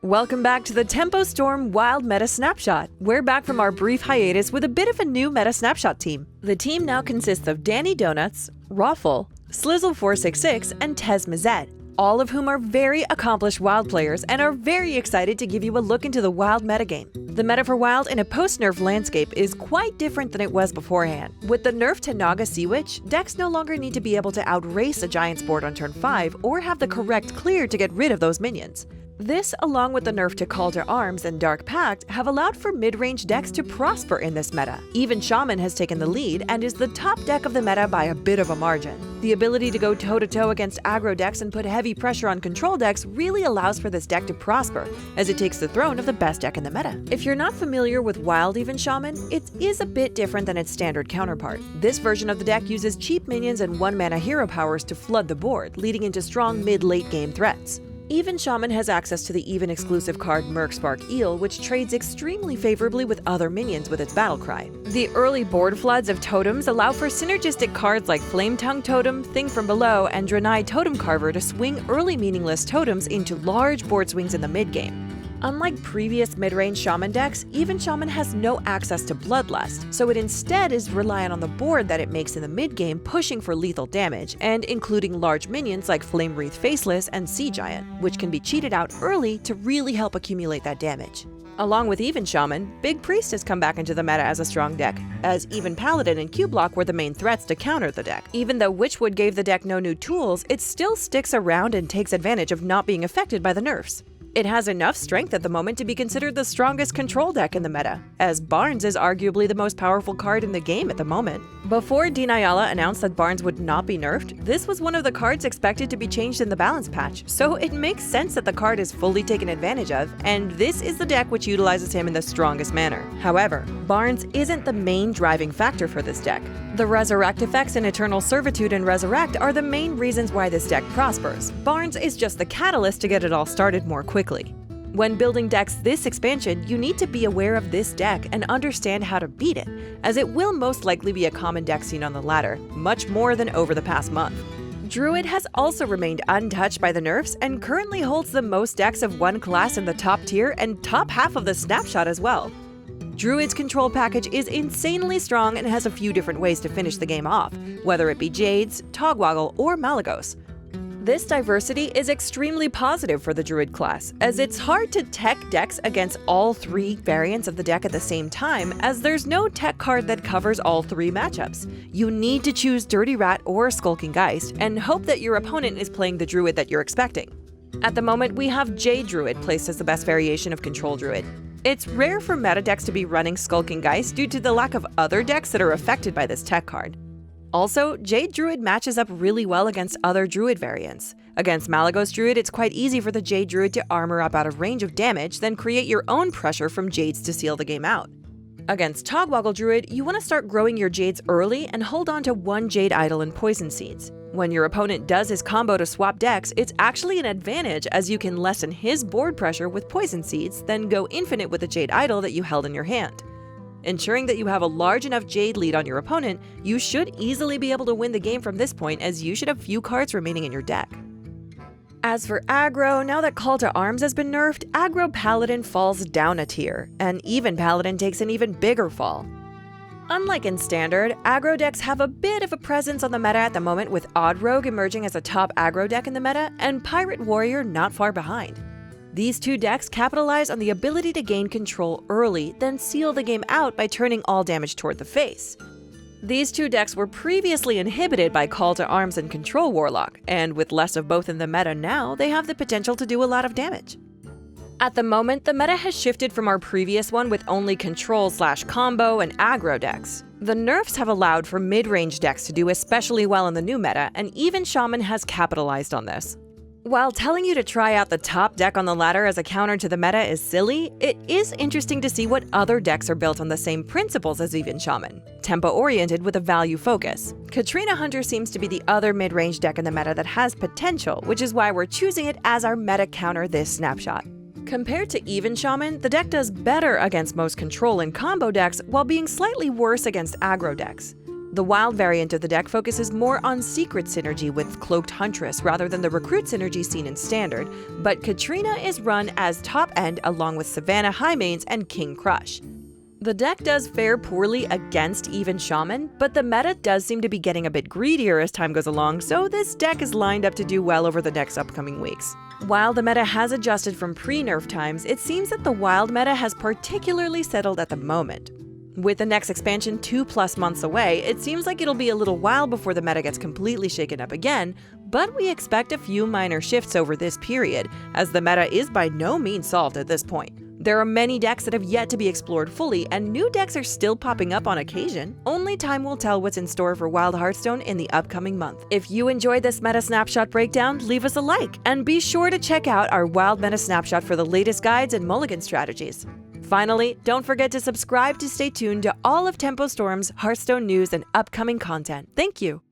Welcome back to the Tempo Storm Wild Meta Snapshot. We're back from our brief hiatus with a bit of a new Meta Snapshot team. The team now consists of DannyDonuts, Raffle, Slizzle466, and Tez Mazet, all of whom are very accomplished Wild players and are very excited to give you a look into the Wild metagame. The meta for Wild in a post-nerf landscape is quite different than it was beforehand. With the nerf to Naga Sea Witch, decks no longer need to be able to outrace a Giant's board on turn 5 or have the correct clear to get rid of those minions. This, along with the nerf to Call to Arms and Dark Pact, have allowed for mid-range decks to prosper in this meta. Even Shaman has taken the lead and is the top deck of the meta by a bit of a margin. The ability to go toe-to-toe against aggro decks and put heavy pressure on control decks really allows for this deck to prosper, as it takes the throne of the best deck in the meta. If you're not familiar with Wild Even Shaman, it is a bit different than its standard counterpart. This version of the deck uses cheap minions and 1-mana hero powers to flood the board, leading into strong mid-late game threats. Even Shaman has access to the Even exclusive card Merkspark Eel, which trades extremely favorably with other minions with its battle cry. The early board floods of totems allow for synergistic cards like Flame Tongue Totem, Thing from Below, and Draenei Totem Carver to swing early meaningless totems into large board swings in the mid-game. Unlike previous mid-range Shaman decks, Even Shaman has no access to Bloodlust, so it instead is reliant on the board that it makes in the mid-game, pushing for lethal damage, and including large minions like Flame Wreath Faceless and Sea Giant, which can be cheated out early to really help accumulate that damage. Along with Even Shaman, Big Priest has come back into the meta as a strong deck, as Even Paladin and Q-Block were the main threats to counter the deck. Even though Witchwood gave the deck no new tools, it still sticks around and takes advantage of not being affected by the nerfs. It has enough strength at the moment to be considered the strongest control deck in the meta, as Barnes is arguably the most powerful card in the game at the moment. Before Dinayala announced that Barnes would not be nerfed, this was one of the cards expected to be changed in the balance patch, so it makes sense that the card is fully taken advantage of, and this is the deck which utilizes him in the strongest manner. However, Barnes isn't the main driving factor for this deck. The Resurrect effects in Eternal Servitude and Resurrect are the main reasons why this deck prospers. Barnes is just the catalyst to get it all started more quickly. When building decks this expansion, you need to be aware of this deck and understand how to beat it, as it will most likely be a common deck seen on the ladder, much more than over the past month. Druid has also remained untouched by the nerfs and currently holds the most decks of one class in the top tier and top half of the Snapshot as well. Druid's control package is insanely strong and has a few different ways to finish the game off, whether it be Jades, Togwaggle, or Malygos. This diversity is extremely positive for the Druid class, as it's hard to tech decks against all three variants of the deck at the same time, as there's no tech card that covers all three matchups. You need to choose Dirty Rat or Skulking Geist, and hope that your opponent is playing the Druid that you're expecting. At the moment, we have Jade Druid placed as the best variation of Control Druid. It's rare for meta decks to be running Skulking Geist due to the lack of other decks that are affected by this tech card. Also, Jade Druid matches up really well against other Druid variants. Against Malygos Druid, it's quite easy for the Jade Druid to armor up out of range of damage, then create your own pressure from Jades to seal the game out. Against Togwaggle Druid, you want to start growing your Jades early and hold on to one Jade Idol and Poison Seeds. When your opponent does his combo to swap decks, it's actually an advantage, as you can lessen his board pressure with Poison Seeds, then go infinite with the Jade Idol that you held in your hand. Ensuring that you have a large enough Jade lead on your opponent, you should easily be able to win the game from this point, as you should have few cards remaining in your deck. As for aggro, now that Call to Arms has been nerfed, aggro Paladin falls down a tier, and Even Paladin takes an even bigger fall. Unlike in Standard, aggro decks have a bit of a presence on the meta at the moment, with Odd Rogue emerging as a top aggro deck in the meta, and Pirate Warrior not far behind. These two decks capitalize on the ability to gain control early, then seal the game out by turning all damage toward the face. These two decks were previously inhibited by Call to Arms and Control Warlock, and with less of both in the meta now, they have the potential to do a lot of damage. At the moment, the meta has shifted from our previous one with only control/combo and aggro decks. The nerfs have allowed for mid-range decks to do especially well in the new meta, and even Shaman has capitalized on this. While telling you to try out the top deck on the ladder as a counter to the meta is silly, it is interesting to see what other decks are built on the same principles as Even Shaman, tempo-oriented with a value focus. Katrina Hunter seems to be the other mid-range deck in the meta that has potential, which is why we're choosing it as our meta counter this snapshot. Compared to Even Shaman, the deck does better against most control and combo decks while being slightly worse against aggro decks. The Wild variant of the deck focuses more on secret synergy with Cloaked Huntress rather than the recruit synergy seen in Standard, but Katrina is run as top end along with Savannah High Mains and King Crush. The deck does fare poorly against even Shaman, but the meta does seem to be getting a bit greedier as time goes along, so this deck is lined up to do well over the next upcoming weeks. While the meta has adjusted from pre-nerf times, it seems that the Wild meta has particularly settled at the moment. With the next expansion 2+ months away, it seems like it'll be a little while before the meta gets completely shaken up again, but we expect a few minor shifts over this period, as the meta is by no means solved at this point. There are many decks that have yet to be explored fully, and new decks are still popping up on occasion. Only time will tell what's in store for Wild Hearthstone in the upcoming month. If you enjoyed this Meta Snapshot breakdown, leave us a like, and be sure to check out our Wild Meta Snapshot for the latest guides and mulligan strategies. Finally, don't forget to subscribe to stay tuned to all of Tempo Storm's Hearthstone news and upcoming content. Thank you!